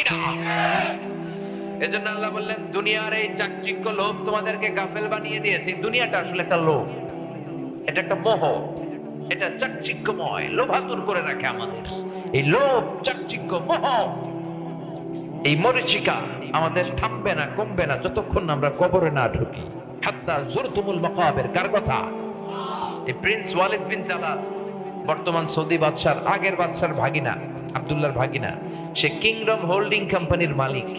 কিনা? এজন্য আল্লাহ বললেন দুনিয়ার এই চাকচিক্য লোভ তোমাদেরকে গাফেল বানিয়ে দিয়েছে। এই দুনিয়াটা আসলে একটা লোভ, এটা একটা মোহ, এটা চাকচিক্যময়, লোভাতুর করে রাখে আমাদের। এই লোভ, চাকচিক্য, মোহ, এই মরিচিকা আমাদের থামবে না, কমবে না যতক্ষণ না আমরা কবরে না ঢুকি। হাত্তা জুরতুমুল মাকাবির। কার কথা? এই প্রিন্স ওয়ালিদ বিন তালাল, বর্তমান সৌদি বাদশার, আগের বাদশার ভাগিনা, আব্দুল্লাহর ভাগিনা। সে কিংডম হোল্ডিং কোম্পানির মালিক।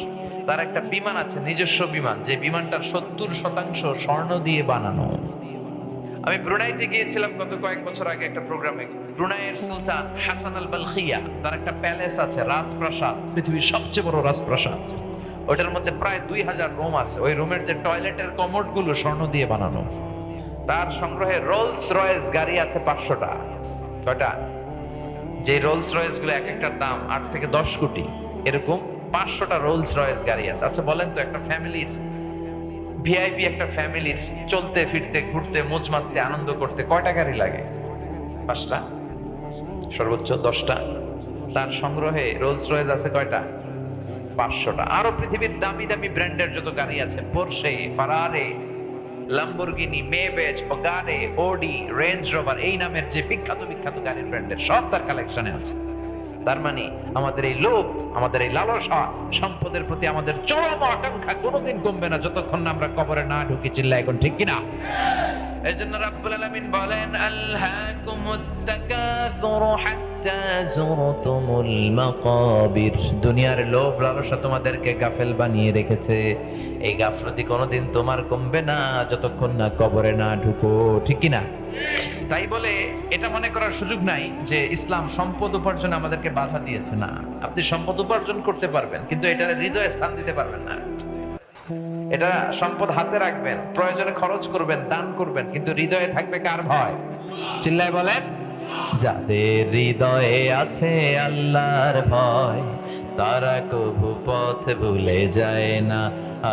তার একটা বিমান আছে, নিজস্ব বিমান, যে বিমানটার 70% স্বর্ণ দিয়ে বানানো। আমি ব্রুনাইতে গিয়েছিলাম গত কয়েক বছর আগে একটা প্রোগ্রামে। ব্রুনাইয়ের সুলতান হাসান আল বালখিয়া, তার একটা প্যালেস আছে, রাজপ্রাসাদ, পৃথিবীর সবচেয়ে বড় রাজপ্রাসাদ। ওটার মধ্যে প্রায় 2000 রুম আছে। ওই রুমের যে টয়লেটের কমোড গুলো স্বর্ণ দিয়ে বানানো। তার সংগ্রহে রোলস রয়েস গাড়ি আছে 500টা। কয়টা? যে রোলস রয়েস গুলো এক একটার দাম 8 থেকে 10 কোটি, এরকম 500টা রোলস রয়েস গাড়ি আছে। আচ্ছা বলেন তো, একটা ফ্যামিলির, ভিআইপি একটা ফ্যামিলির চলতে ফিরতে, ঘুরতে, মোজ মাস্তি, আনন্দ করতে কয়টা গাড়ি লাগে? 5টা, সর্বোচ্চ 10টা। তার সংগ্রহে রোলস রয়েস আছে কয়টা? 500টা। আরো পৃথিবীর দামি দামি ব্র্যান্ডের যত গাড়ি আছে, পোরশে, ফারারে, লাম্বরগিনি, মেবেজ, পাগানে, ওডি, রেঞ্জ রোভার, এই নামের যে বিখ্যাত বিখ্যাত গাড়ির ব্র্যান্ডের সব তার কালেকশনে আছে। তার মানে আমাদের এই লোভ, আমাদের এই লালসা, সম্পদের প্রতি আমাদের চরম আকাঙ্ক্ষা কোনোদিন কমবে না যতক্ষণ না আমরা কবরে না ঢুকি। চিল্লা এখন ঠিক কিনা? এজন্য রাব্বুল আলামিন বলেন আলহাকুমুত তাকাসুরু হাত্তা যুরতুমুল মাকাবির। দুনিয়ার লোভ লালসা তোমাদেরকে গাফেল বানিয়ে রেখেছে। এই গাফলতি কোনোদিন তোমার কমবে না যতক্ষণ না কবরে না ঢুকো। ঠিক কিনা? তাই বলে এটা মনে করার সুযোগ নাই যে ইসলাম সম্পদ উপার্জনে আমাদেরকে বাধা দিয়েছে। না, আপনি সম্পদ উপার্জন করতে পারবেন, কিন্তু এটার হৃদয়ে স্থান দিতে পারবেন না। এটা সম্পদ হাতে রাখবেন, প্রয়োজনে খরচ করবেন, দান করবেন, কিন্তু হৃদয়ে থাকবে কার ভয়? চিল্লায় বলেন, যাদের হৃদয়ে আছে আল্লাহর ভয়, তারা কবু পথ ভুলে যায় না।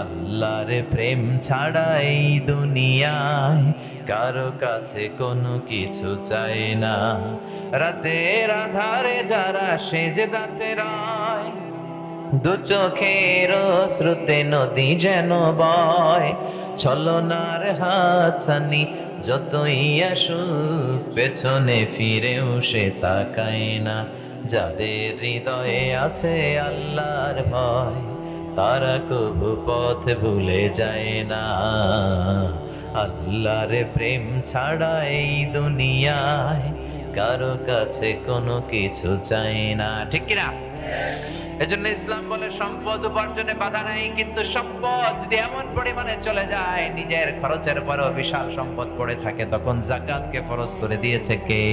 আল্লাহর প্রেম ছাড়া এই দুনিয়ায় কারো কাছে কোনো কিছু চায় না। রাতের আধারে যারা সেজদাতে রয়, দু চোখের শ্রুতে নদী যেন বয়। ছলনার হাতছানি যতই আসুক, পেছনে ফিরেও সে তাকায় না। যাদের হৃদয়ে আছে আল্লাহর ভয়, তারা কবু পথ ভুলে যায় না। আল্লাহর প্রেম ছাড়া এই দুনিয়ায় কারো কাছে কোনো কিছু চাই না। ঠিক কিনা? এজন্য ইসলাম বলে সম্পদ উপার্জনে বাধা নাই, কিন্তু সম্পদ যদি এমন পরিমাণে চলে যায়, নিজের খরচের পরেও বিশাল সম্পদ পড়ে থাকে, তখন যাকাতকে ফরজ করে দিয়েছে কে?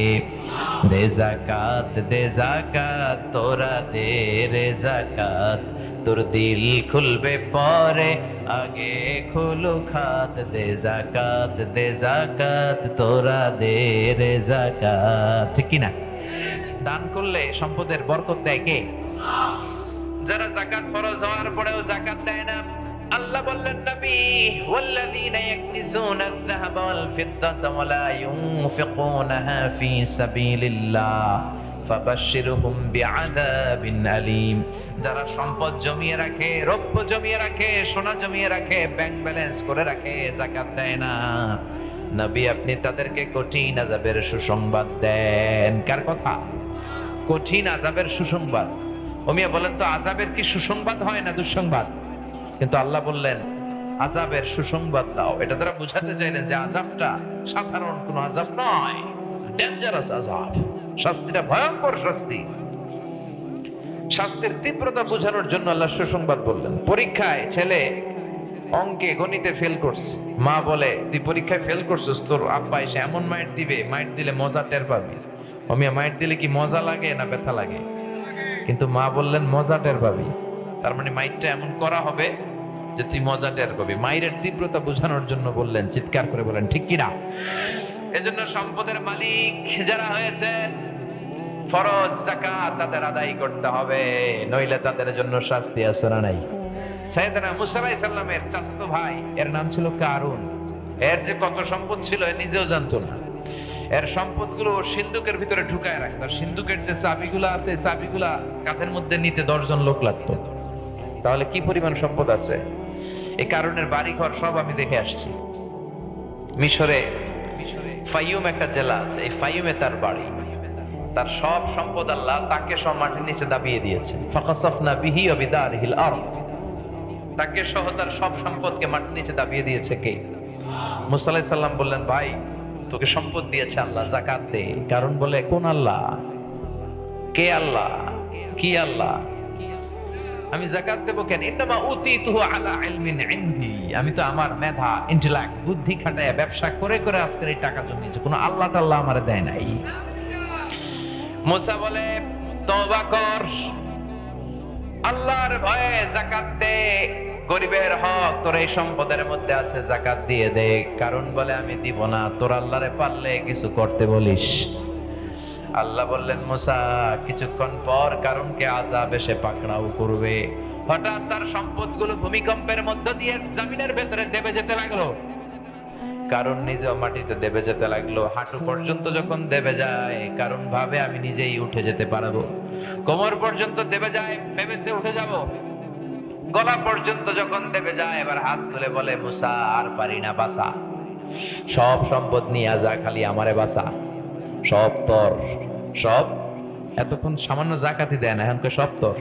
দে যাকাত, দে যাকাত, তোরা দে রে যাকাত, তোর দিল খুলবে পরে, আগে খুলু খাত। দে যাকাত, দে যাকাত, তোরা দে রে যাকাত। ঠিক কিনা? দান করলে সম্পদের বরকত দেয় কে? যারা যাকাত ফরজ হওয়ার পরেও যাকাত দেয় না, আল্লাহ বললেন নবী, ওয়াল্লাযীনা ইয়াকনিজুনা আয-যাহাবা ওয়াল ফিদ্দাতা ওয়া লা ইউনফিকুনাহা ফী সাবিলিল্লাহ ফাবাশশিরহুম বিআযাবিন আলীম। যারা সম্পদ জমিয়ে রাখে, রৌপ্য জমিয়ে রাখে, সোনা জমিয়ে রাখে, ব্যাংক ব্যালেন্স করে রাখে, যাকাত দেয় না, নবী আপনি তাদেরকে কঠিন আযাবের সুসংবাদ দেন। কার কথা? কঠিন আযাবের সুসংবাদ। ওমিয়া বলেন তো, আযাবের কি সুসংবাদ হয় না দুঃসংবাদ? কিন্তু আল্লাহ বললেন আযাবের সুসংবাদ দাও। এটা তারা বুঝাতে চাইলেন যে আযাবটা সাধারণ কোনো আযাব নয়, ডেঞ্জারাস আযাব, শাস্তিটা ভয়ঙ্কর শাস্তি। শাস্তির তীব্রতা বোঝানোর জন্য আল্লাহ সুসংবাদ বললেন। পরীক্ষায় ছেলে অঙ্কে গণিতে ফেল করছে, মা বলে তুই পরীক্ষায় ফেল করছিস, তোর আব্বা এসে এমন মাইট দিবে, মাইট দিলে মজা টের পাবি। ওমিয়া মাইট দিলে কি মজা লাগে না ব্যথা লাগে? কিন্তু মা বললেন মজা টের পাবি। তার মানে মাইটটা এমন করা হবে যে তুই মজা টের পাবি। মাইরের তীব্রতা বোঝানোর জন্য বললেন, চিৎকার করে বলেন ঠিক কিনা? এজন্য সম্পদের মালিক যারা হয়েছেন, ফরজ যাকাত তাদের আদায় করতে হবে, নইলে তাদের জন্য শাস্তি আছে না নাই? সাইয়েদনা মুসা আলাইহিস সালামের চাচাতো ভাই, এর নাম ছিল কারুন। এর যে কত সম্পদ ছিল এ নিজেও জানতো না। এর সম্পদগুলো সিন্ধুকের ভিতরে ঢুকায় রাখতো। সিন্ধুকের যে চাবিগুলো আছে, চাবিগুলা কাঁধের মধ্যে নিতে 10 জন লোক লাগতো। তাহলে কি পরিমাণ সম্পদ আছে। এই কারণের বাড়ি ঘর সব আমি দেখে আসছি। মিশরে ফাইয়ুম একটা জেলা আছে, এই ফাইয়ুমে তার বাড়ি। তার সব সম্পদ আল্লাহ তাকে সব মাটির নিচে দাবিয়ে দিয়েছে। ফাকাসাফনা বিহি ওয়া বিদারিহিল আরদ, তাকে সহ তার সব সম্পদকে মাটির নিচে দাবিয়ে দিয়েছে কে? মুসা আলাইহিস সালাম বললেন, ভাই তোকে সম্পদ দিয়েছে আল্লাহ, যাকাত দে। কারণ বলে, কোন আল্লাহ? কে আল্লাহ? কি আল্লাহ? আমি যাকাত দেব কেন? ইন্নামা উতিতুহু আলা ইলমিন ইনদি, আমি তো আমার মেধা, ইন্টেলেক্ট, বুদ্ধি খাটায় ব্যবসা করে করে আজকের এই টাকা জমিয়েছে, কোনো আল্লাহ টাল্লাহ আমারে দেয় নাই। মুসা বলে, তওবা কর, আল্লাহর ভয়ে যাকাত দে, গরিবের হক তোর এই সম্পদের মধ্যে আছে, যাকাত দিয়ে দে। কারণ বলে, আমি দিব না, তোর আল্লাহরে পারলে কিছু করতে বলিস। আল্লাহ বললেন, মুসা কিছুক্ষণ পর কারণকে আযাব এসে পাকড়াও করবে। হঠাৎ তার সম্পদগুলো ভূমিকম্পের মধ্য দিয়ে জমিনের ভেতরে দেবে যেতে লাগলো। কারণ নিজেও মাটিতে দেবে যেতে লাগলো। হাঁটু পর্যন্ত যখন দেবে যায়, কারণ ভাবে আমি নিজেই উঠে যেতে পারবো। কোমর পর্যন্ত দেবে যায়, ভেবেছে উঠে যাব। গলা পর্যন্ত যখন দেবে যায়, এবার হাত তুলে বলে, মুসা আর পারি না, বাঁচা, সব সম্পদ নিয়ে যা, খালি আমারে বাঁচা, সব তোর, সব। এতক্ষণ সামান্য যাকাতি দেয় না, এখন সব তোর।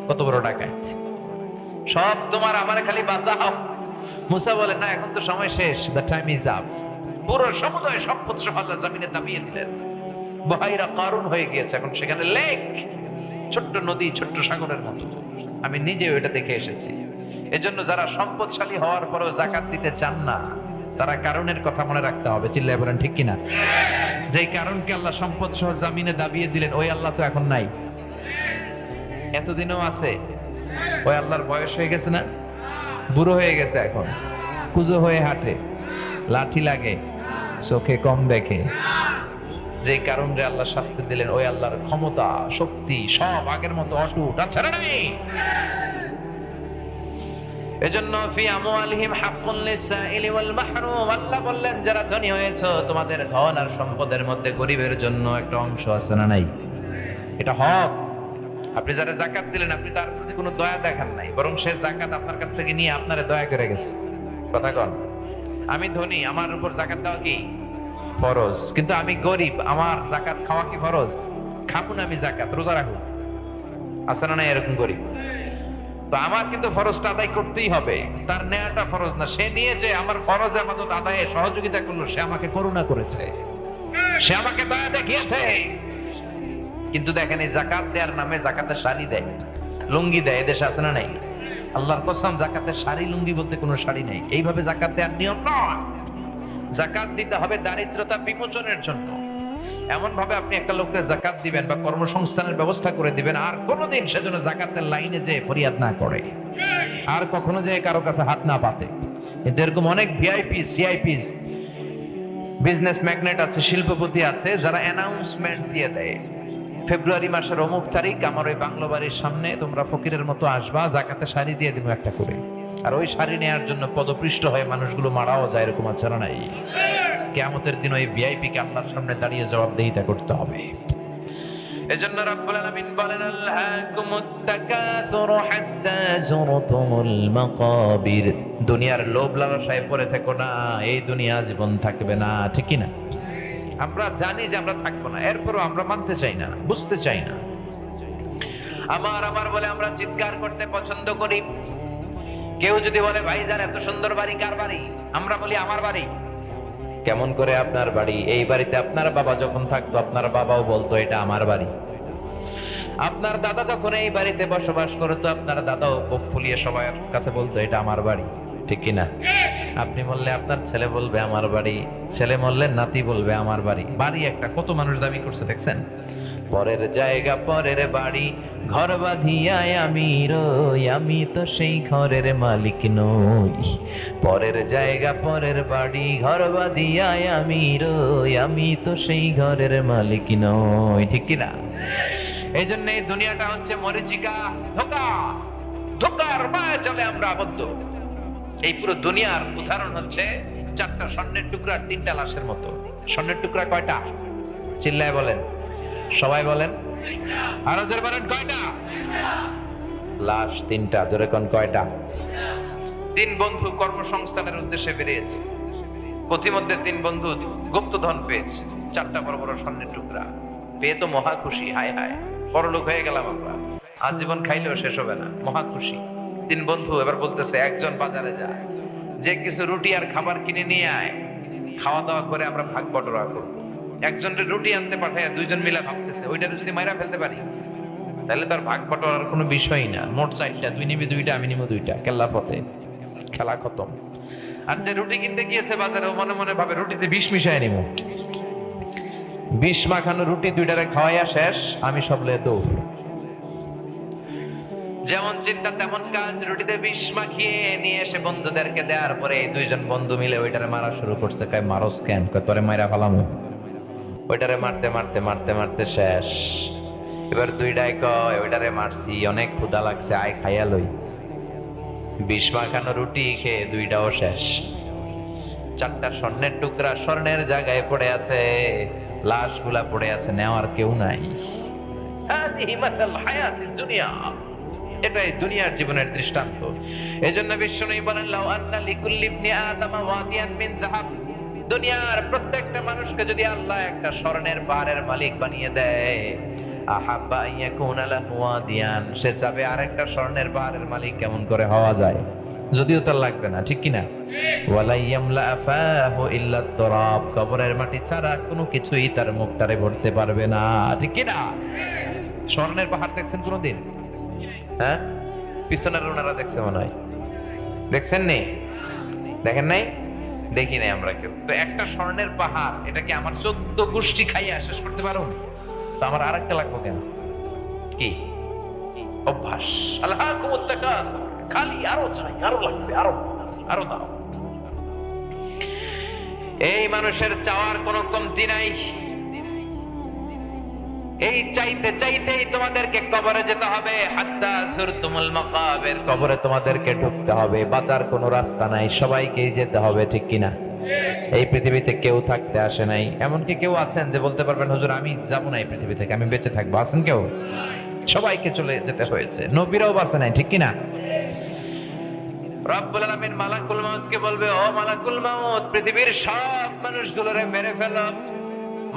কত বড় ডাকাত! সব তোমার, আমারে খালি বাঁচাও। মুসা বলে, না, এখন তো সময় শেষ, দ্য টাইম ইজ আপ। পুরো সমুদয় সম্পদ সহ আল্লাহ জমিনে দাবিয়ে দিলেন। বহাইরা কারুন হয়ে গিয়েছে, এখন সেখানে লেক, ছোট্ট নদী, ছোট্ট সাগরের মতো। আমি নিজেও এটা দেখে এসেছি। এজন্য যারা সম্পদশালী হওয়ার পরেও যাকাত দিতে চান না, তারা কারণের কথা মনে রাখতে হবে। চিল্লায় বলেন ঠিক কিনা? যেই কারণকে আল্লাহ সম্পদ সহ জামিনে দাবিয়ে দিলেন, ওই আল্লাহ তো এখন নাই। এতদিনও আছে। ওই আল্লাহর বয়স হয়ে গেছে না, বুড়ো হয়ে গেছে, এখন কুজো হয়ে হাঁটে, লাঠি লাগে, চোখে কম দেখে। যে কারণে আল্লাহ শাস্তি দিলেন, ওই আল্লাহর ক্ষমতা, শক্তি সব আগের মতো অটুট, আচ্ছা নাই। এজন্য ফি আমওয়ালিহিম হাক্কুন লিসাইলি ওয়াল মাহরুম, আল্লাহ বললেন, যারা ধনী হয়েছে তোমাদের ধন আর সম্পদের মধ্যে গরিবের জন্য একটা অংশ আছে না নাই? এটা হক। আপনি যারা যাকাত দিলেন, আপনি তার প্রতি কোনো দয়া দেখান নাই, বরং সে যাকাত আপনার কাছ থেকে নিয়ে আপনারে দয়া করে গেছে। কথা কন? আমি ধনী, আমার উপর যাকাত দেওয়া কি ফরজ, কিন্তু আমি গরিব, আমার যাকাত খাওয়া কি ফরজ? খাবো না আমি যাকাত, রোজা রাখবো, আছে না নাই এরকম গরিব? তো আমার কিন্তু ফরজটা আদায় করতেই হবে। তার নেয়াটা ফরজ না, সে নিয়ে যে আমার ফরজ আমাদের আদায়ে সহযোগিতা করলো, সে আমাকে করুণা করেছে, সে আমাকে দয়া দেখিয়েছে। কিন্তু দেখেন, এই যাকাত দেওয়ার নামে যাকাতের শাড়ি দেয়, লুঙ্গি দেয়, এদেশে আছে না নাই? আল্লাহর কসম, যাকাতের শাড়ি লুঙ্গি বলতে কোনো শাড়ি নেই। এইভাবে যাকাত দেওয়ার নিয়ম নয়। যাকাত দিতে হবে দারিদ্রতা বিমোচনের জন্য। এমন ভাবে আপনি একটা লোককে যাকাত দিবেন বা কর্মসংস্থানের ব্যবস্থা করে দিবেন, আর কোনোদিন সেজন্য যাকাতের লাইনে যে ফরিয়াদ না করে, আর কখনো যে কারো কাছে হাত না পাতে। কিন্তু এরকম অনেক ভিআইপি, সিআইপি, বিজনেস ম্যাগনেট আছে, শিল্পপতি আছে, যারা অ্যানাউন্সমেন্ট দিয়ে দেয়, ফেব্রুয়ারি মাসের অমুক তারিখ আমার ওই বাংলো বাড়ির সামনে তোমরা ফকিরের মতো আসবা, যাকাতে শাড়ি দিয়ে দিব একটা করে। আর ওই শাড়ি নেওয়ার জন্য পদপৃষ্ট হয়ে মানুষগুলো মারাও যায়, এরকম আছে না নাই? কিয়ামতের দিন ওই ভিআইপি কে আল্লাহর সামনে দাঁড়িয়ে জবাবদিহিতা করতে হবে। এজন্য রব্বুল আলামিন বলেন, আল্লাকুমুত তাকাসুরু হাত্তা যুরতুমুল মাকাবির, দুনিয়ার লোভ লালসায় পড়ে থেকো না, এই দুনিয়া জীবন থাকবে না, ঠিক কি না? আমরা জানি যে আমরা থাকবো না, এরপরও আমরা মানতে চাই না, বুঝতে চাই না। আমার বলে আমরা চিৎকার করতে পছন্দ করি। কেউ যদি বলে, ভাইজান এত সুন্দর বাড়ি কার বাড়ি? আমরা বলি আমার বাড়ি। কেমন করে আপনার বাড়ি? এই বাড়িতে আপনার বাবা যখন থাকতো, আপনার বাবাও বলতো এটা আমার বাড়ি। আপনার দাদা যখন এই বাড়িতে বসবাস করতো, আপনার দাদাও বুক ফুলিয়ে সবার কাছে বলতো এটা আমার বাড়ি, ঠিক কিনা? আপনি বললে আপনার ছেলে বলবে আমার বাড়ি, ছেলে বললে নাতি বলবে আমার বাড়ি। বাড়ি একটা কত মানুষ দাবি করছে দেখছেন? পরের জায়গা পরের বাড়ি, ঘর বাঁধিয়ায় আমি রই, আমি তো সেই ঘরের মালিক নই। পরের জায়গা পরের বাড়ি, ঘর বাঁধিয়ায় আমি রই, আমি তো সেই ঘরের মালিক নই, ঠিক কিনা? এই জন্য এই দুনিয়াটা হচ্ছে মরিচিকা, ধোঁকা, ধোঁকার মায়া চলে আমরা আবদ্ধ। এই পুরো দুনিয়ার উদাহরণ হচ্ছে চারটা স্বর্ণের টুকরা, তিনটা লাশের মতো। স্বর্ণের টুকরা কয়টা? চিল্লায় বলেন, সবাই বলেন, আরো জোরে বলেন, কয়টা? লাশ তিনটা, জোরে কোন কয়টা? তিন বন্ধু কর্মসংস্থানের উদ্দেশ্যে বেরিয়েছে। পথিমধ্যে তিন বন্ধু গুপ্তধন পেয়েছে, 4টা বড় বড় স্বর্ণের টুকরা পেয়ে তো মহা খুশি। হায় হায়, বড়লোক হয়ে গেলাম আমরা, আজীবন খাইলেও শেষ হবে না, মহা খুশি। তিন বন্ধু এবার বলতেছে, একজন বাজারে যায়, যে কিছু রুটি আর খাবার কিনে নিয়ে আয়, খাওয়া দাওয়া করে আমরা ভাগ বটরা করবো। একজনের রুটি আনতে পাঠায়, দুইজন মিলে ভাবতেছে ওইটারে যদি মাইরা ফেলতে পারি তাহলে তার ভাগ বটরার কোনো বিষয়ই না। মোট 4টা, তুই নিবি 2টা, আমি নিব 2টা, কেল্লা ফতে, খেলা খতম। আর যে রুটি কিনতে গিয়েছে বাজারে, ও মনে মনে ভাবে রুটিতে বিষ মিশায় নিব, বিষ মাখানো রুটি 2টারে খাওয়াইয়া শেষ, আমি সবলে দৌড়। যেমন চিন্তা তেমন কাজ, রুটিতে বিষ মাখিয়ে নিয়ে এসে বন্ধুদেরকে দেওয়ার পরে দুইজন বন্ধু মিলে ওইটারে মারা শুরু করছে। কয় মারস কেন? কয় তোরে মাইরা ফালামু। ওইটারে মারতে মারতে মারতে মারতে শেষ। এবার 2টায় কয় ওইটারে মারছি, অনেক ক্ষুধা লাগছে, আয় খাইয়া লই। বিষ মাখানো রুটি খেয়ে 2টাও শেষ। 4টা স্বর্ণের টুকরা স্বর্ণের জায়গায় পড়ে আছে, লাশগুলা পড়ে আছে, নেওয়ার কেউ নাই। হাদিহি মাসাল হায়াতিদ দুনিয়া, এটাই দুনিয়ার জীবনের দৃষ্টান্ত। এজন্য বিশ্বনবী বলেন, লাউ আন্না লিকুল্লি ইবনি আদম ওয়াদিয়ান মিন যাহাব, দুনিয়ার প্রত্যেকটা মানুষকে যদি আল্লাহ একটা স্বর্ণের পাহাড়ের মালিক বানিয়ে দেয়, আহাব্বা ইয়াকুনা লাহু ওয়াদিয়ান, সে চাবে আরেকটা স্বর্ণের পাহাড়ের মালিক কেমন করে হওয়া যায়, যদিও তার লাগবে না, ঠিক কিনা? ওয়ালা ইয়ামলা আফাহু ইল্লা তুরাব, কবরের মাটি ছাড়া কোনো কিছুই তার মুখটারে ভরতে পারবে না, ঠিক কিনা? স্বর্ণের পাহাড় দেখছেন কোনোদিন? হ্যাঁ, পিছনের ওনারা দেখছে মনে হয়, দেখছেন নি? দেখেন নাই? দেখি নাই আমরা কেউ। তো একটা স্বর্ণের পাহাড়, এটা কি আমার 14 গোষ্ঠী খাইয়া শেষ করতে পারুন? তো আমার আরেকটা লাগবে কেন? কি অভ্যাস? আল্লাহুম্মা তাকাসুর, খালি আরো চাই, আরো লাগবে, আরো আরো দাও। এই মানুষের চাওয়ার কোনো কমতি নাই। এই চাইতে চাইতেই তোমাদেরকে কবরে যেতে হবে। হাত্তা যুরতুমুল মাকাবির, কবরে তোমাদেরকে ঢুকতে হবে, বাঁচার কোনো রাস্তা নাই, সবাইকেই যেতে হবে, ঠিক কিনা? এই পৃথিবীতে কেউ থাকতে আসে নাই। এমনকি কেউ আছেন যে বলতে পারবেন, হুজুর আমি যাব না এই পৃথিবী থেকে, আমি বেঁচে থাকবো? আছেন কেউ? সবাইকে চলে যেতে হয়েছে, নবীরাও বাঁচে নাই, ঠিক কিনা? রব্বুল আলামিন মালাকুল মাউতকে বলবে, ও মালাকুল মাউত, পৃথিবীর সব মানুষগুলোরে মেরে ফেলো।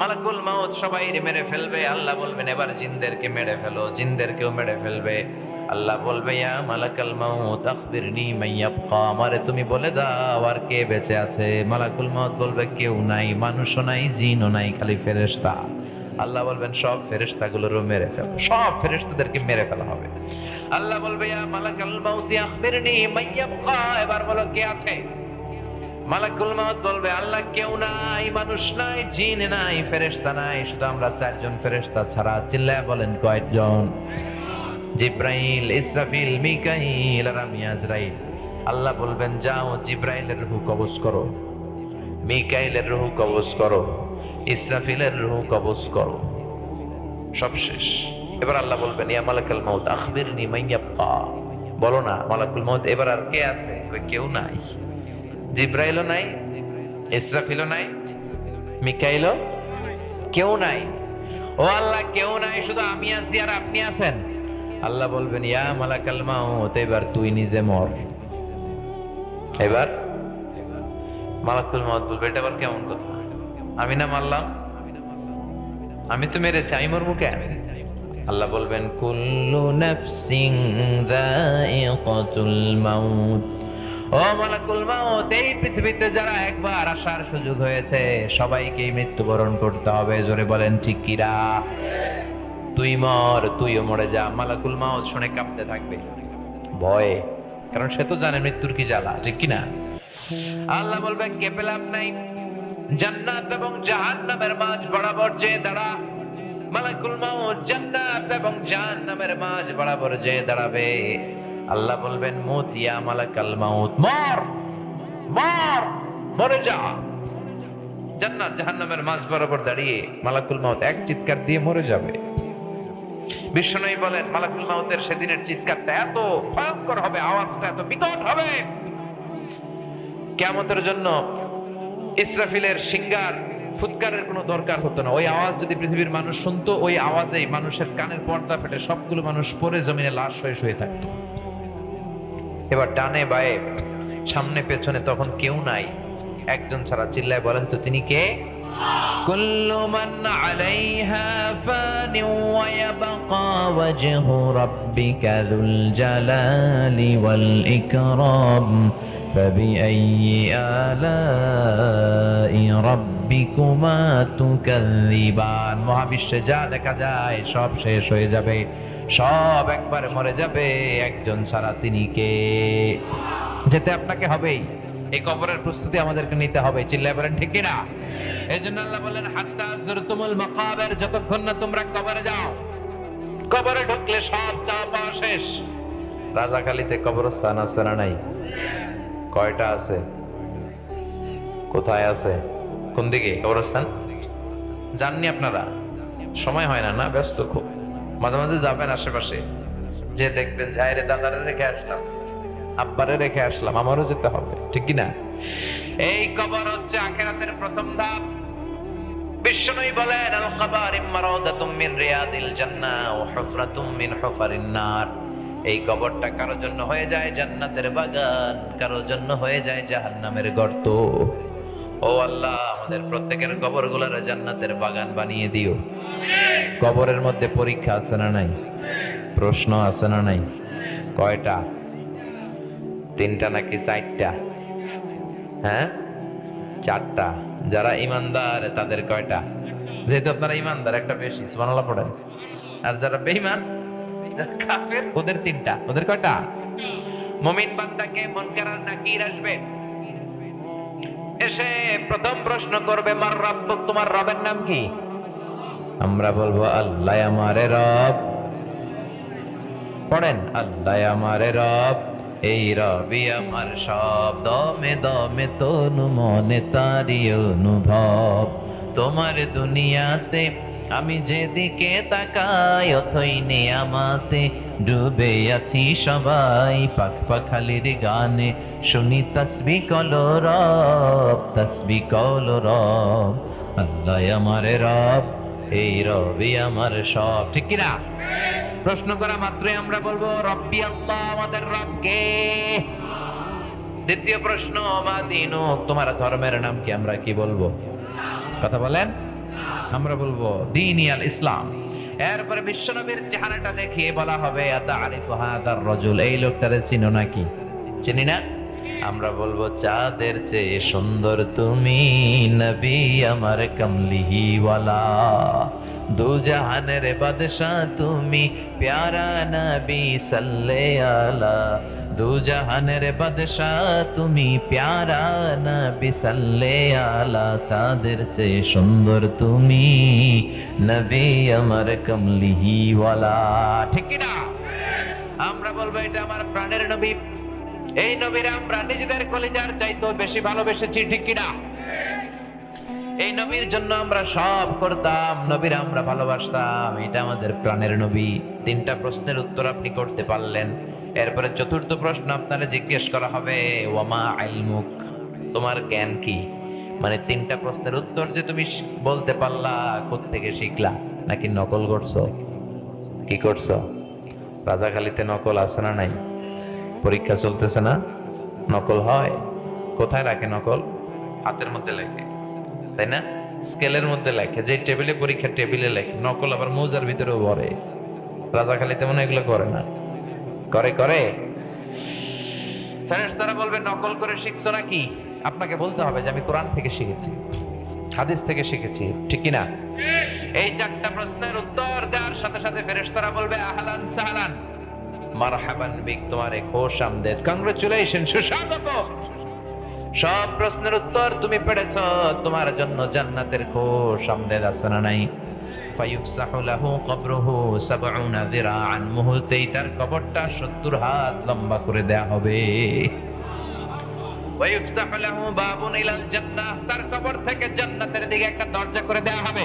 মালাকুল মাউত সবাইরে মেরে ফেলবে। আল্লাহ বলবেন, এবার জিনদেরকে মেরে ফেলো, জিনদেরকেও মেরে ফেলবে। আল্লাহ বলবে, ইয়া মালাকুল মাউত আখবিরনি মান ইয়াবকা, আমারে তুমি বলে দাও আর কে বেঁচে আছে। মালাকুল মাউত বলবে, কেউ নাই, মানুষও নাই, জিনও নাই, খালি ফেরেশতা। আল্লাহ বলবেন, সব ফেরেশতাগুলোরও মেরে ফেলো, সব ফেরেশতাদেরকে মেরে ফেলা হবে। আল্লাহ বলবে, ইয়া মালাকুল মাউত আখবিরনি মান ইয়াবকা, এবার বলো কে আছে? মালাকুল মাউত বলবে, আল্লাহ কেউ নাই, মানুষ নাই, জিন নাই, ফেরেশতা নাই, শুধু আমরা 4জন ফেরেশতা ছাড়া। চিল্লায়া বলেন কয়জন? জিব্রাইল, ইসরাফিল, মিকাইল আর আমি আজরাইল। আল্লাহ বলবেন, যাও জিব্রাইলের রূহ কবজ করো, মিকাইলের রূহ কবজ করো, ইসরাফিলের রূহ কবজ করো, সব শেষ। এবার আল্লাহ বলবেন, ইয়া মালাকুল মাউত আখবিরনি মান ইয়াবকা, বলো না মালাকুল মাউত এবার আর কে আছে? কেউ নাই, জিব্রাইলও নাই, ইসরাফিলও নাই, মিকাইলও কেউ নাই। ও আল্লাহ কেউ নাই, শুধু আমি আছি আর আপনি আছেন। আল্লাহ বলবেন, ইয়া মালাকুল মাউত, এবার তুই নিজে মর। এবার মালাকুল মাউত বলবে, এটা আবার কেমন কথা? আমি না মারলাম, আমি তো মেরেছি, আমি মরবো কেন? আল্লাহ বলবেন, কুল্লু নাফসিন যায়িকাতুল মাউত, ও মালাকুল মাউত, এই পৃথিবীতে যারা একবার আসার সুযোগ হয়েছে সবাইকেই মৃত্যুবরণ করতে হবে। জোরে বলেন ঠিক কিরা? তুই মর, তুইও মরে যা। মালাকুল মাউত শুনে কাঁপতে থাকবে ভয়ে, কারণ সে তো জানে মৃত্যুর কি জ্বালা, ঠিক কিনা? আল্লাহ বলবেন, কেঁপে লাভ নাই, জান্নাত এবং জাহান্নামের মাঝ বরাবর যে দাঁড়া। মালাকুল মাউত জান্নাত এবং জাহান্নামের মাঝ বরাবর যে দাঁড়াবে। আল্লাহ বলবেন, মুত ইয়া মালাকুল মাউত, মর মর, মরে যা। জান্নাত জাহান্নামের মাঝ বরাবর দাঁড়িয়ে মালাকুল মাউত এক চিৎকার দিয়ে মরে যাবে। বিশ্বনবী বলেন, মালাকুল মাউতের সেদিনের চিৎকারটা এত ভয়ঙ্কর হবে, আওয়াজটা এত বিকট হবে, কিয়ামতের জন্য ইসরাফিলের সিংহার ফুৎকারের কোনো দরকার হতো না। ওই আওয়াজ যদি পৃথিবীর মানুষ শুনতো, ওই আওয়াজেই মানুষের কানের পর্দা ফেটে সবগুলো মানুষ পরে জমিনে লাশ হয়ে শুয়ে থাকতো। এবার ডানে বায়ে সামনে পেছনে তখন কেউ নাই, একজন ছাড়া। চিল্লায় বলেন তো তিনি কে? কুল্লু মান আলাইহা ফানি ওয়া ইয়াবকা ওয়াজহু রাব্বিকা যুল জালালি ওয়াল ইকরাম ফাবিআইয়ি আলাই রাব্বিকুমা তুকাযযিবান। মহাবিশ্বে যা দেখা যায় সব শেষ হয়ে যাবে, সব একবারে মরে যাবে, একজন ছাড়া তিনি কে? যেতে আপনাকে হবেই। এই কবরের প্রস্তুতি আমাদেরকে নিতে হবে। চিল্লায় বলেন ঠিক কিনা? এই জন্য আল্লাহ বললেন হাত্তা যুরতুমুল মাকাবির, যতক্ষণ না তোমরা কবরে যাও। কবরে ঢুকলে সব চা পাওয়া শেষ। রাজাখালীতে কবরস্থান আছে না নাই? কয়টা আছে? কোথায় আছে? কোন দিকে কবরস্থান? জাননি আপনারা? সময় হয় না, না ব্যস্ত খুব। মাঝে মাঝে যাবেন আশেপাশে, যে দেখবেন যাইরে দাদারে রেখে আসলাম, আব্বারে রেখে আসলাম, আমারও যেতে হবে, ঠিক কিনা? এই কবর হচ্ছে আখিরাতের প্রথম ধাপ। বিশ্বনবী বলেন আল কবারিম মারাদাতুম মিন রিয়াদিল জান্নাহ ওয়া হুফরাতুম মিন হুফারিন নার। এই কবরটা কারো জন্য হয়ে যায় জান্নাতের বাগান, কারো জন্য হয়ে যায় জাহান্নামের গর্ত। ও আল্লাহ, আমাদের প্রত্যেকের কবরগুলোরে জান্নাতের বাগান বানিয়ে দিও। কবরের মধ্যে পরীক্ষা আছে না নাই? প্রশ্ন আছে না নাই? কয়টা? 3টা নাকি 4টা? হ্যাঁ, 4টা। যারা ইমানদার তাদের কয়টা? যেহেতু আপনারা ইমানদার, একটা বেশি, সুবহানাল্লাহ পড়েন। আর যারা বেঈমান, কাফের, ওদের 3টা। ওদের কয়টা? মুমিন বান্দাকে মুনকার আর নাকির আসবে, এসে প্রথম প্রশ্ন করবে মার রাব্বুক, তোমার রবের নাম কি? আমরা বলবো আল্লাহ আমারে রব। পড়েন, আল্লাহ আমারে রব, এই রবি আমার সব, দমে দমে তনু মনে তারি অনুভব। তোমার দুনিয়াতে আমি যেদিকে তাকাই, অথই নিয়ামাতে ডুবে আছি সবাই। পাখ পাখালির গানে শুনি তাসবিহ কলরব, তাসবিহ কলরব। আল্লাহ আমারে রব, এই রবি আমার সব, ঠিক কিনা? প্রশ্ন করা মাত্রই আমরা বলবো রব্বি আল্লাহ, আমাদের রব কে? দ্বিতীয় প্রশ্ন মা দীনুক, তোমার ধর্মের নাম কি? আমরা কি বলবো? কথা বলেন। আমরা বলবো দীনিয়াল ইসলাম। এরপরে বিশ্বনবীর চেহারাটা দেখিয়ে বলা হবে আতারিফু হাদার রাজুল, এই লোকটারে চিনো নাকি? চিনি না? আমরা বলবো চাঁদের চেয়ে সুন্দর তুমি, নবী আমার কমলিহি ওয়ালা। দু জাহানের বাদশাহ তুমি, প্যারা নবী সাল্লাল্লাহু আলা। দু জাহানের বাদশাহ তুমি, প্যারা নবী সাল্লাল্লাহু আলা। চাঁদের চেয়ে সুন্দর তুমি, নবী আমার কমলিহি ওয়ালা, ঠিক কি না? আমরা বলবো এটা আমার প্রাণের নবী, এই নবীর আমরা নিজেদের কলিজার চাইতো বেশি ভালোবেসেছি, ঠিক কিনা? এই নবীর জন্য আমরা সব করতাম, নবীর আমরা ভালোবাসতাম, এটা আমাদের প্রাণের নবী। 3টা প্রশ্নের উত্তর আপনি করতে পারলেন। এরপরে চতুর্থ প্রশ্ন আপনারা জিজ্ঞেস করা হবে ওয়ামা ইলমুক, তোমার জ্ঞান কি? মানে 3টা প্রশ্নের উত্তর যে তুমি বলতে পারলা, কোত্থেকে শিখলা? নাকি নকল করছো? কি করছো? রাজাখালীতে নকল আছে না নাই? পরীক্ষা চলতেছে না, নকল হয়। কোথায় রাখে নকল? হাতের মধ্যে লেখে, তাই না? স্কেলের মধ্যে লেখে, যে টেবিলে পরীক্ষা টেবিলে লেখে। নকল আবার মৌজার ভিতরেও ভরে। রাজাখালীতে মনে এগুলো করে না? করে করে। ফেরেশতারা বলবে নকল করে শিখছো নাকি? আপনাকে বলতে হবে যে আমি কোরআন থেকে শিখেছি, হাদিস থেকে শিখেছি, ঠিক কি না? এই 4টা প্রশ্নের উত্তর দেওয়ার সাথে সাথে ফেরেশতারা বলবে আহলান সাহলান, মারহাবান বিক, তোমারে খোশ আমদেদ, কংগ্রাচুলেশন, সুস্বাগত। সব প্রশ্নের উত্তর তুমি পেরেছো, তোমার জন্য জান্নাতের খোশ আমদেদ আছে না নাই? ফায়ুফসাহু লাহু কবরুহু 70 যিরাআন, মুহূর্তেই তার কবরটা 70 হাত লম্বা করে দেয়া হবে। ওয়ায়ুফতাহু লাহু বাবুন ইলাল জান্নাহ, তার কবর থেকে জান্নাতের দিকে একটা দরজা করে দেয়া হবে।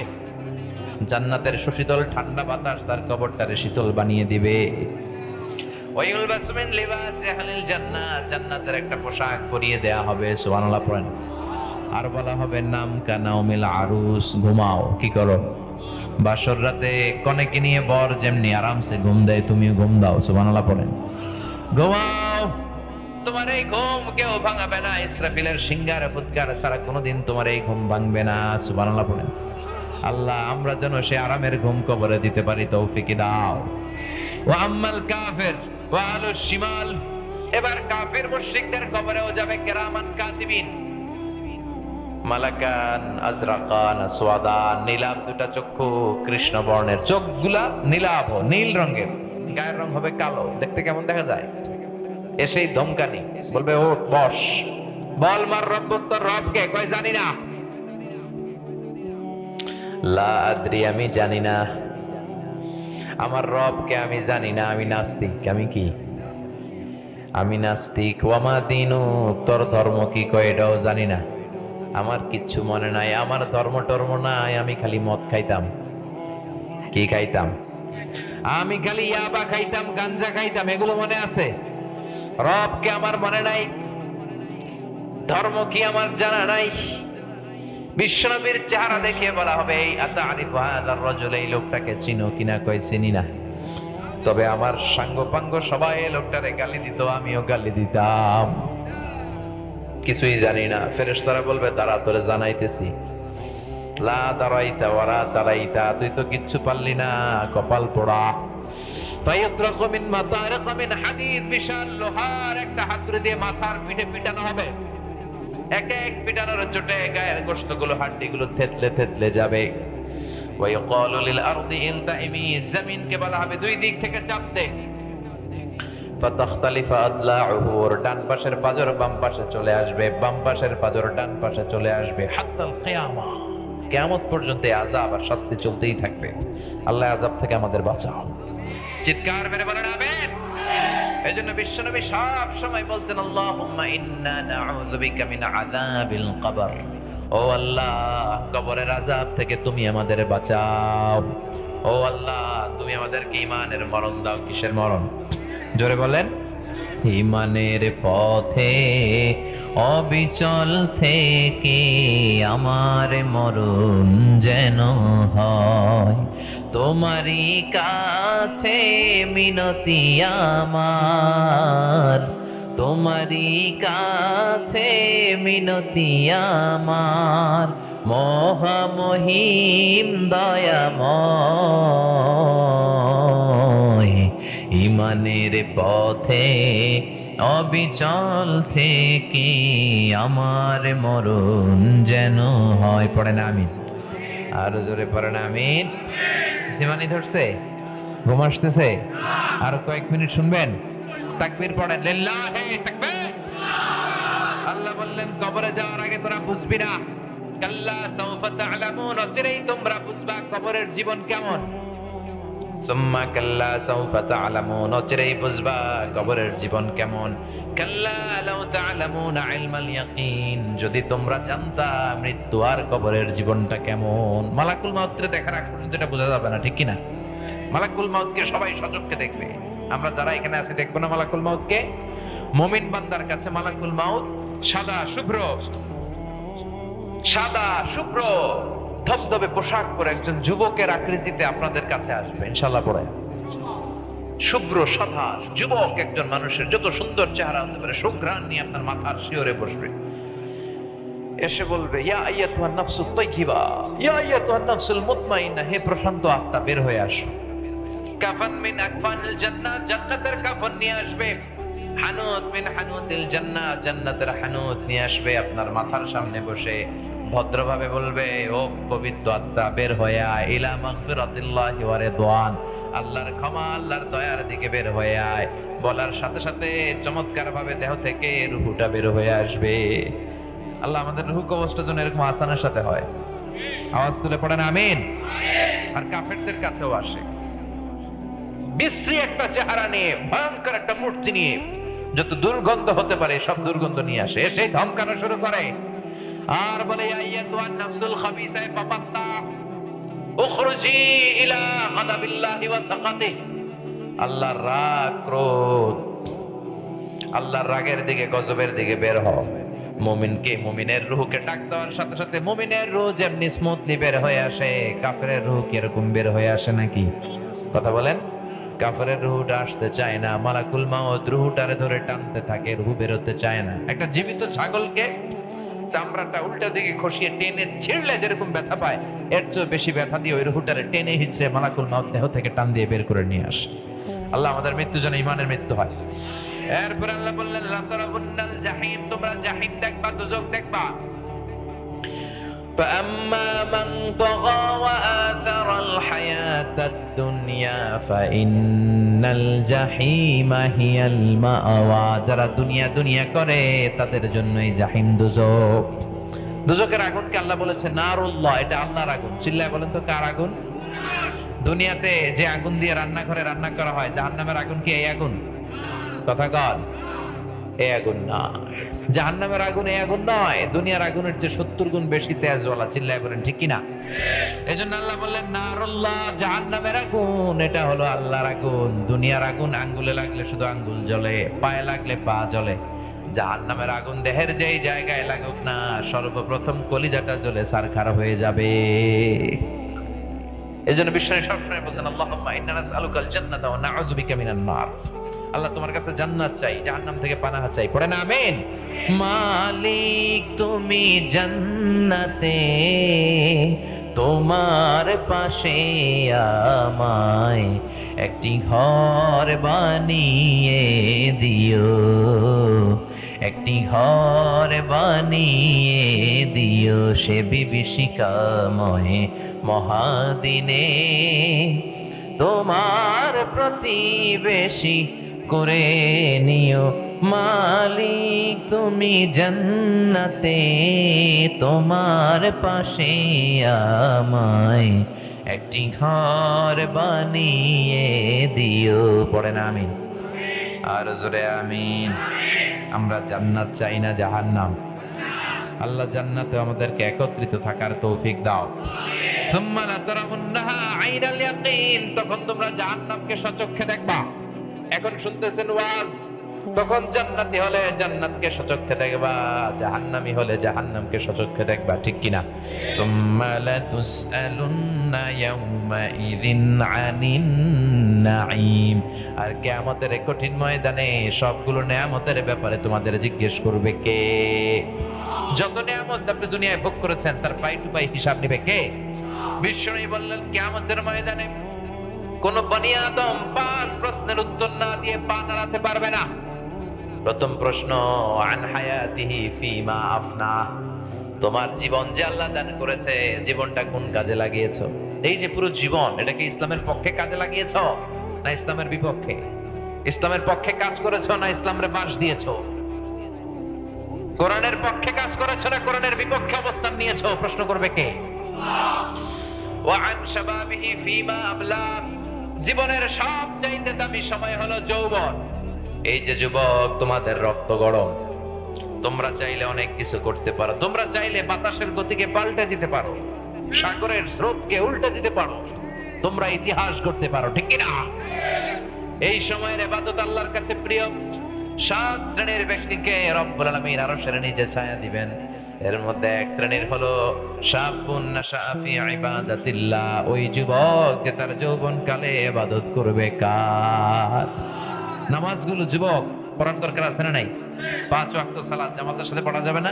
জান্নাতের সুশীতল ঠান্ডা বাতাস তার কবরটারে শীতল বানিয়ে দিবে। ওয়ায়ুলবাসু মিন লিবাসি আহলিল জান্নাহ, জান্নাতের একটা পোশাক পরিয়ে দেয়া হবে। সুবহানাল্লাহ পড়েন। আর বলা হবে নাম কানাউমিল আরুস, ঘুমাও। কি করো? বাসর রাতে কনেকে নিয়ে বর যেমনি আরামসে ঘুম দেয়, তুমিও ঘুম দাও। সুবহানাল্লাহ পড়েন। ঘুমাও, তোমার এই ঘুম কেউ ভাঙাবে না। ইসরাফিলের সিংহারে ফুৎকার ছাড়া কোনোদিন তোমার এই ঘুম ভাঙবে না। সুবহানাল্লাহ পড়েন। আল্লাহ আমরা যেন সে আরামের ঘুম কবরে দিতে পারি, তৌফিক দাও। ওয়া আম্মাল কাফির ওয়া আলুশ শিমাল, এবার কাফির মুশরিকদের কবরেও যাবে কিরামান কাতিবিন, মালাকান আজরাকান আসওয়াদান, নীলাভ দুটা চক্ষু, কৃষ্ণ বর্ণের, চোখগুলা নীলাভ নীল রঙের, গায়ের রং হবে কালো, দেখতে কেমন দেখা যায়? এসেই ধমকানি, বলবে ও বস, বল মার রব্বুক, তোর রবকে? কয় জানি না। লা আদ্রি, আমি জানি না, আমার রবকে আমি জানি না, আমি নাস্তিক। আমি কি? আমি নাস্তিক। ওয়ামা দিনু, তোর ধর্ম কি? কয় এটাও জানি না, আমার কিচ্ছু মনে নাই, আমার ধর্ম টর্ম নাই, আমি খালি মদ খাইতাম। কি খাইতাম? আমি খালি ইয়াবা খাইতাম, গাঞ্জা খাইতাম, এগুলো মনে আছে। রবকে আমার মনে নাই, ধর্ম কি আমার জানা নাই। বিশ্বনবীর চেহারা দেখে বলা হবে আতারিফু হাযার রাজুল, এই লোকটাকে চিনো কিনা? কই চিনি না, তবে আমার সাঙ্গপাঙ্গ সবাই এই লোকটারে গালি দিত, আমিও গালি দিতাম। কিছুই জানি না। ফেরেশতারা বলবে দাঁড়া, তোরে জানাইতেছি। লা দারাইতা ওয়ারা দারাইতা, তুই তো কিচ্ছু পারলি না, কপাল পোড়া। ফায়াতরাকু মিন মাতারিক মিন হাদিদ, বিশাল লোহার একটা হাতুড়ি দিয়ে মাথার পিঠে পিটানো হবে। এক এক পিটানোর চোটে গায়ের গোশতগুলো, হাড্ডিগুলো থেতলে থেতলে যাবে। ওয়া ইয়াকালু লিল আরদি ইনতাইমি, জমিনকে বলা হবে দুই দিক থেকে চাপ দে। ফাতাখতালিফা আদলাউহু, ওর ডান পাশের পাঁজর বাম পাশে চলে আসবে, বাম পাশের পাঁজর ডান পাশে চলে আসবে। হাত্তাল কিয়ামা, কিয়ামত পর্যন্ত আযাব আর শাস্তি চলতেই থাকবে। আল্লাহ আযাব থেকে আমাদের বাঁচাও। চিৎকার মেরে বলেন আমিন। এজন্য বিশ্বনবী সব সময় বলছেন আল্লাহুম্মা ইন্না নাউযু বিকা মিন আযাবিল কবর, ও আল্লাহ কবরের আযাব থেকে তুমি আমাদের বাঁচাও। ও আল্লাহ তুমি আমাদেরকে ঈমানের মরণ দাও। কিসের মরণ? জোরে বলেন। ঈমানের পথে অবিচল থেকে আমার মরণ যেন হয়, তোমারই কাছে মিনতি আমার, তোমারই কাছে মিনতি আমার, মহামহিম দয়াময়। ঈমানের পথে অবিচল থেকে আমার মরণ যেন হয়। পড়েন আমিন। আরো জোরে পড়েন আমিন। জিমানি ধরছে? ঘুম আসতেছে? আরো কয়েক মিনিট শুনবেন? তাকবীর পড়েন, লিল্লাহি তাকবীর। আল্লাহ বললেন কবরে যাওয়ার আগে তোরা বুঝবি না, কাল্লা সাউফা তা'লামুন, অচিরেই তোমরা বুঝবা কবরের জীবন কেমন। সুম্মা কাল্লা সাউফা তা'লামুন, অচিরেই বুঝবা কবরের জীবন কেমন। কাল্লা লাউ তা'লামুনা ইলমাল ইয়াকিন, যদি তোমরা জানতা মৃত্যু আর কবরের জীবনটা কেমন। মালাকুল মাউতকে দেখার আগ পর্যন্ত এটা বোঝা যাবে না, ঠিক কি না? মালাকুল মাউতকে সবাই সচক্ষে দেখবে, আমরা যারা এখানে আছি দেখবো না মালাকুল মাউতকে। মুমিন বান্দার কাছে মালাকুল মাউত সাদা শুভ্র, সাদা শুভ্র ধবধবে পোশাক পরে একজন যুবকের আকৃতিতে আপনাদের কাছে আসবে ইনশাআল্লাহ। পড়ে শুভ্র সাদা যুবক একজন মানুষের যত সুন্দর চেহারা হতে পারে, সুঘ্রাণ নিয়ে আপনার মাথার শিওরে বসবে। এসে বলবে ইয়া আইয়াতুহান নাফসুত তাইয়্যিবা, ইয়া আইয়াতুহান নাফসুল মুতমাইন্না, হে প্রশান্ত আত্মা বের হয়ে আসো। কাফান মিন আকফানিল জান্নাহ, জান্নাতের কাফন নিয়ে আসবে। হানুত মিন হানুতিল জান্নাহ, জান্নাতের হানুত নিয়ে আসবে। আপনার মাথার সামনে বসে ভদ্রভাবে বলবে ও পবিত্র আত্মা বের হয়ে আয়, ইলা মাগফিরাতিল্লাহি ওয়া রিদওয়ান, আল্লাহর ক্ষমা আল্লাহর দয়ার দিকে বের হয়ে আয়। বলার সাথে সাথে চমৎকার ভাবে দেহ থেকে রূহটা বের হয়ে আসবে। আল্লাহ আমাদের রূহ কবজটা যেন এরকম আসানের সাথে হয়। আওয়াজ তুলে পড়েন আমিন। আর কাফেরদের কাছেও আসে বিশ্রী একটা চেহারা নিয়ে, ভয়ঙ্কর একটা মূর্তি নিয়ে, যত দুর্গন্ধ হতে পারে সব দুর্গন্ধ নিয়ে আসে। এসে ধমকানো শুরু করে আর বলে আইয়াতুহান নাফসুল খাবিসা পাপাত্তা উখরুজি ইলা গাদাবিল্লাহি ওয়া সাকাতি, আল্লাহর রাগ ক্রোধ, আল্লাহর রাগের দিকে গজবের দিকে বের হও। মুমিনকে, মুমিনের রূহকে ডাক দেওয়ার সাথে সাথে মুমিনের রূহ যেমনি স্মুথলি বের হয়ে আসে, কাফেরের রূহ কি এরকম বের হয়ে আসে নাকি? কথা বলেন। কাফেরের রূহটা আসতে চায় না, মালাকুল মাউত রূহটারে ধরে টানতে থাকে, রূহ বেরোতে চায় না। একটা জীবিত ছাগলকে চামড়াটা উল্টা দিকে খসিয়ে টেনে ছিঁড়লে যেরকম ব্যথা পায়, এর চেয়ে বেশি ব্যথা দিয়ে ওই রূহটারে টেনে হিচড়ে মালাকুল মাউত দেহ থেকে টান দিয়ে বের করে নিয়ে আসে। আল্লাহ আমাদের মৃত্যু যেন ঈমানের মৃত্যু হয়। এরপর আল্লাহ বললেন লা তারাবুন্নাল জাহিম, তোমরা জাহিম দেখবা, দোজখ দেখবা। فأما من طغى وآثر الحياة الدنيا فإن الجحيم هي المأوى, যারা দুনিয়া দুনিয়া করে তাদের জন্যই জাহিম, দোজখ। দোজখের আগুনকে আল্লাহ বলেছে নারুল্লাহ, এটা আল্লাহর আগুন। চিল্লায় বলেন তো কার আগুন? দুনিয়াতে যে আগুন দিয়ে রান্নাঘরে রান্না করা হয়, জাহান্নামের আগুন কি এই আগুন? কথা কন, এই আগুন না। জাহান্নামের আগুন এই আগুন নয়, দুনিয়ার আগুনের যে 70 গুণ বেশি তেজওয়ালা। চিল্লায় বলেন ঠিক কিনা? এজন্য আল্লাহ বললেন নারুল্লাহ, জাহান্নামের আগুন এটা হলো আল্লাহর আগুন। দুনিয়ার আগুন আঙ্গুলে লাগলে শুধু আঙ্গুল জ্বলে, পায়ে লাগলে পা জ্বলে। জাহান্নামের আগুন দেহের যেই জায়গায় লাগুক না, সর্বপ্রথম কলিজাটা জ্বলে সারখার হয়ে যাবে। এজন্য বিশ্বনবী সবসময় বলতেন আল্লাহুম্মা ইন্না নাসআলুকাল জান্নাতা ওয়া নাউযু বিকা মিনান নার। আল্লাহ তোমার কাছে জান্নাত চাই, জাহান্নাম থেকে পানাহ চাই। পড়েন আমিন। মালিক তুমি জান্নাতে, তোমার পাশে আমায় একটি ঘর বানিয়ে দিও, একটি ঘর বানিয়ে দিও সে বিভীষিকাময় মহাদিনে, তোমার প্রতিবেশী করে নিও। মালিক তুমি জান্নাতে, তোমার পাশে আমায় একটি ঘর বানিয়ে দিও। পড়েন আমিন, আর জোরে আমিন। আমরা জান্নাত চাই না জাহান্নাম? আল্লাহ জান্নাতে আমাদেরকে একত্রিত থাকার তৌফিক দাও। সুম্মা লাতারাউন্নাহা আইনাল ইয়াকিন, তখন তোমরা জাহান্নামকে সচক্ষে দেখবা। এখন শুনতেছেন ওয়াজ, তখন জান্নাতি হলে জান্নাতকে সচক্ষে দেখবা, জাহান্নামী হলে জাহান্নামকে সচক্ষে দেখবা। ঠিক কিনা? সুম্মা লাতুসআলুন্না ইয়াউমাইযিন আনিন নাঈম, আর কিয়ামতের কঠিন ময়দানে সবগুলো নেয়ামতের ব্যাপারে তোমাদের জিজ্ঞেস করবে কে? যত নিয়ামত আপনি দুনিয়ায় ভোগ করেছেন তার পাই টু পাই হিসাব নেবে কে? বিশ্বনবী বললেন কিয়ামতের ময়দানে কোন বনি আদম 5 প্রশ্নের উত্তর না দিয়ে পা নাড়াতে পারবে না। প্রথম প্রশ্ন আন হায়াতিহি ফিমা আফনা, তোমার জীবন যে আল্লাহ দান করেছে, জীবনটা কোন কাজে লাগিয়েছো? এই যে পুরো জীবন, এটা কি ইসলামের পক্ষে কাজে লাগিয়েছো না ইসলামের বিপক্ষে? ইসলামের পক্ষে কাজ করেছো না ইসলামের বাস দিয়েছো? কোরআনের পক্ষে কাজ করেছো না কোরআনের বিপক্ষে অবস্থান নিয়েছো? প্রশ্ন করবে কে? ওয়া আন শাবাবিহি ফিমা আবলা, জীবনের সবচাইতে দামি সময় হলো যৌবন। এই যে যুবক, তোমাদের রক্ত গরম, তোমরা চাইলে অনেক কিছু করতে পারো। তোমরা চাইলে বাতাসের গতিকে পাল্টে দিতে পারো, সাগরের স্রোতকে উল্টে দিতে পারো, তোমরা ইতিহাস করতে পারো। ঠিক কি না? এই সময়ের ইবাদত আল্লাহর কাছে প্রিয়। 7 শ্রেণীর ব্যক্তিকে রব্বুল আলামিন আরশের নিচে ছায়া দিবেন। এর মধ্যে এক শ্রেণীর হলো শাবুন নাশা ফি ইবাদাতিল্লাহ, ওই যুবক যে তার যৌবনকালে ইবাদত করবে কার? নামাজগুলো যুবক পড়ার দরকার আছে না নাই? 5 ওয়াক্ত সালাত জামাতের সাথে পড়া যাবে না?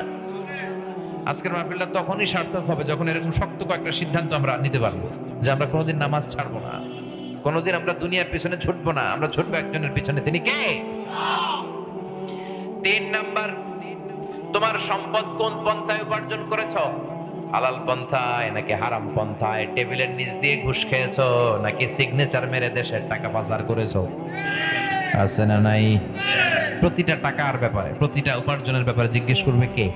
আজকের মাহফিলটা তখনই সার্থক হবে যখন এরকম শক্ত কয়েকটা সিদ্ধান্ত আমরা নিতে পারবো যে আমরা কোনোদিন নামাজ ছাড়বো না, কোনোদিন আমরা দুনিয়ার পিছনে ছুটবো না, আমরা ছুটবো একজনের পিছনে। তিনি কে? 3 নাম্বার, তোমার সম্পদ কোন পন্থায় উপার্জন করেছো? হালাল পন্থায় নাকি হারাম পন্থায়? টেবিলের নিচ দিয়ে ঘুষ খেয়েছো নাকি সিগনেচার মেরে দেশের টাকা পাচার করেছো? আছে না নাই? প্রতিটা টাকার ব্যাপারে, প্রতিটা উপার্জনের ব্যাপারে জিজ্ঞেস করবে কে?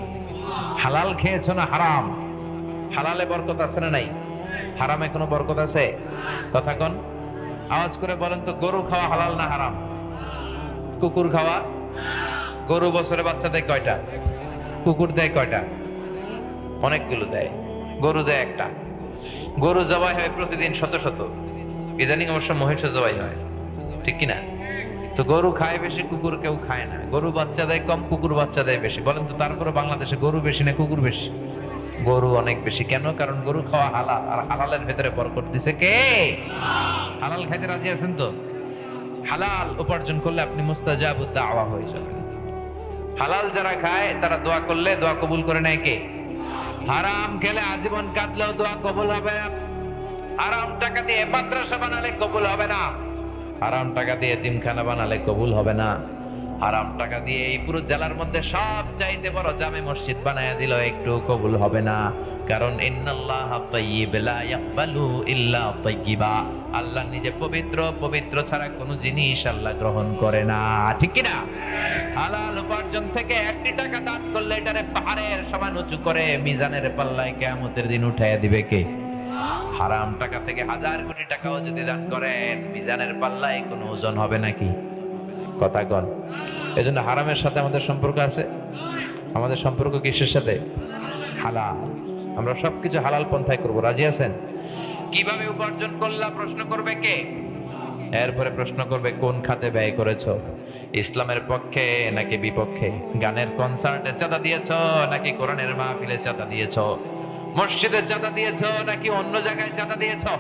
হালাল খেয়েছো না হারাম? হালালে বরকত আছে না নাই? হারামে কোনো বরকত আছে? কথা কোন? আওয়াজ করে বলেন তো, গরু খাওয়া হালাল না হারাম? কুকুর খাওয়া? গরু বছরে বাচ্চা দেয় কয়টা? কুকুর দেয় কয়টা? অনেকগুলো দেয়। গরু দেয় একটা। গরু জবাই হয় প্রতিদিন শত শত, ইদানিং অবশ্য মহিষ জবাই হয়। ঠিক কিনা? তো গরু খায় বেশি, কুকুর কেউ খায় না। গরু বাচ্চা দেয় কম, কুকুর বাচ্চা দেয় বেশি। বলেন তো তারপরে বাংলাদেশে গরু বেশি না কুকুর বেশি? গরু অনেক বেশি। কেন? কারণ গরু খাওয়া হালাল, আর হালালের ভেতরে বরকত দিছে কে? হালাল খাইতে রাজি আছেন তো? হালাল উপার্জন করলে আপনি মুস্তাজাবুদ দাওয়া হয়ে যাবেন। হালাল যারা খায় তারা দোয়া করলে দোয়া কবুল করে নেয় কে? হারাম খেলে আজীবন কাঁদলেও দোয়া কবুল হবে না। হারাম টাকা দিয়ে মাদ্রাসা বানালে কবুল হবে না। হারাম টাকা দিয়ে এতিমখানা বানালে কবুল হবে না। হারাম টাকা দিয়ে এই পুরো জেলার মধ্যে সব চাইতে বড় জামে মসজিদ বানায়া দিল, একটু কবুল হবে না। কারণ ইন্নাল্লাহা তাইয়্যিব লা ইয়াকবালু ইল্লা তাইয়্যিবা। আল্লাহ নিজে পবিত্র, পবিত্র ছাড়া কোনো জিনিস আল্লাহ গ্রহণ করে না। ঠিক কি না? হালাল উপার্জন থেকে একটি টাকা দান করলে এটারে পাহাড়ের সমান উঁচু করে মিজানের পাল্লায় কিয়ামতের দিন উঠাইয়া দিবে কে? হারাম টাকা থেকে 1000 কোটি টাকাও যদি দান করেন, মিজানের পাল্লায় কোনো ওজন হবে নাকি? কথা কন। এজন্য হারামের সাথে আমাদের সম্পর্ক আছে। আমাদের সম্পর্ক কিসের সাথে? হালাল। আমরা সবকিছু হালাল পন্থায় করব। রাজি আছেন? কিভাবে উপার্জন করলা প্রশ্ন করবে কে? এরপরে প্রশ্ন করবে কোন খাতে ব্যয় করেছো, ইসলামের পক্ষে নাকি বিপক্ষে? গানের কনসার্টে চাঁদা দিয়েছো নাকি কোরআনের মাহফিলে চাঁদা দিয়েছো? মসজিদে চাঁদা দিয়েছো নাকি অন্য জায়গায় চাঁদা দিয়েছো?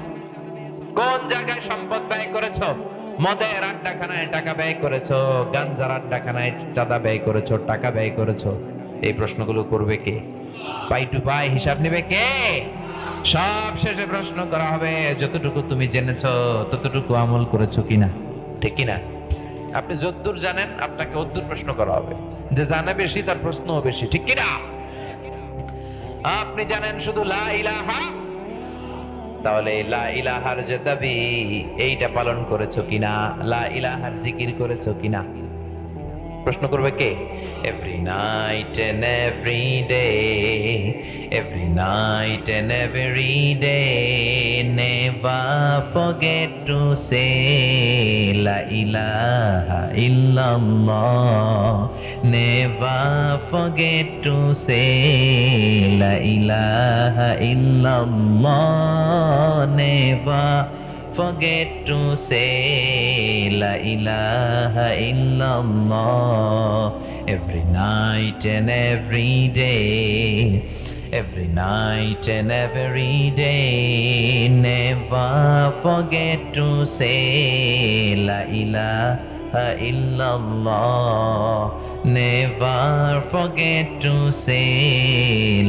কোন জায়গায় সম্পদ ব্যয় করেছো? মদের আড্ডাখানায় টাকা ব্যয় করেছো, গাঞ্জার আড্ডাখানায় চাঁদা ব্যয় করেছো, টাকা ব্যয় করেছো? এই প্রশ্নগুলো করবে কে? পাই টু পাই হিসাব নেবে কে? সব শেষে প্রশ্ন করা হবে যতটুকু তুমি জেনেছো ততটুকু আমল করেছো কিনা। ঠিক কিনা? আপনি যতদূর জানেন আপনাকে অতদূর প্রশ্ন করা হবে। যে জানে বেশি তার প্রশ্নও বেশি। ঠিক কিনা? আপনি জানেন শুধু লা ইলাহা, তাহলে লা ইলাহার যে দাবি এইটা পালন করেছো কিনা, লা ইলাহার জিকির করেছো কিনা? প্রশ্ন করবে কে? Every night and every day, every night and every day, never forget to say লা ইলাহা ইল্লাল্লাহ, নেভার ফরগেট টু সে লা ইলাহা ইল্লাল্লাহ, never forget to say la ilaha illallah, every night and every day, every night and every day, never forget to say la ilaha illallah, never forget to say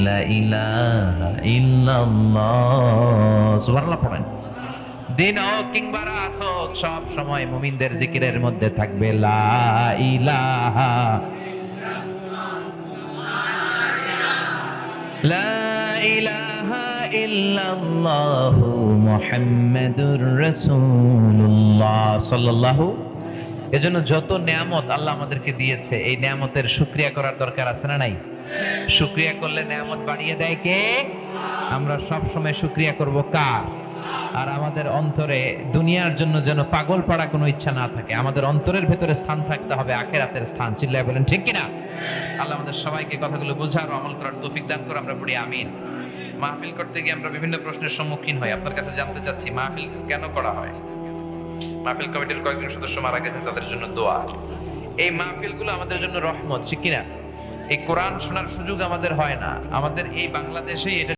la ilaha illallah. Subhanallah পড়েন। দিন হোক কিংবা রাত হোক সব সময় মুমিনদের জিকিরের মধ্যে থাকবে লা ইলাহা, লা ইলাহা ইল্লাল্লাহু মুহাম্মাদুর রাসূলুল্লাহ সাল্লাল্লাহু। এজন্য যত নিয়ামত আল্লাহ আমাদেরকে দিয়েছে এই নিয়ামতের শুকরিয়া করার দরকার আছে না নাই? শুকরিয়া করলে নিয়ামত বাড়িয়ে দেয় কে? আমরা সব সময় শুকরিয়া করব কার? আর আমাদের অন্তরে দুনিয়ার জন্য যেন পাগল পাড়া কোনো ইচ্ছা না থাকে। আমাদের অন্তরের ভেতরে স্থান থাকতে হবে আখিরাতের স্থান। চিল্লায় বলেন ঠিক কিনা? আল্লাহ আমাদের সবাইকে কথাগুলো বোঝার ও আমল করার তৌফিক দান করে। আমরা পড়ি আমিন। মাহফিল করতে গিয়ে আমরা বিভিন্ন প্রশ্নের সম্মুখীন হই। আপনার কাছে জানতে চাচ্ছি মাহফিল কেন করা হয়? মাহফিল কমিটির কয়েকজন সদস্য মারা গেছেন, তাদের জন্য দোয়া। এই মাহফিলগুলো আমাদের জন্য রহমত। ঠিক কিনা? এই কোরআন শোনার সুযোগ আমাদের হয় না। আমাদের এই বাংলাদেশেই এটা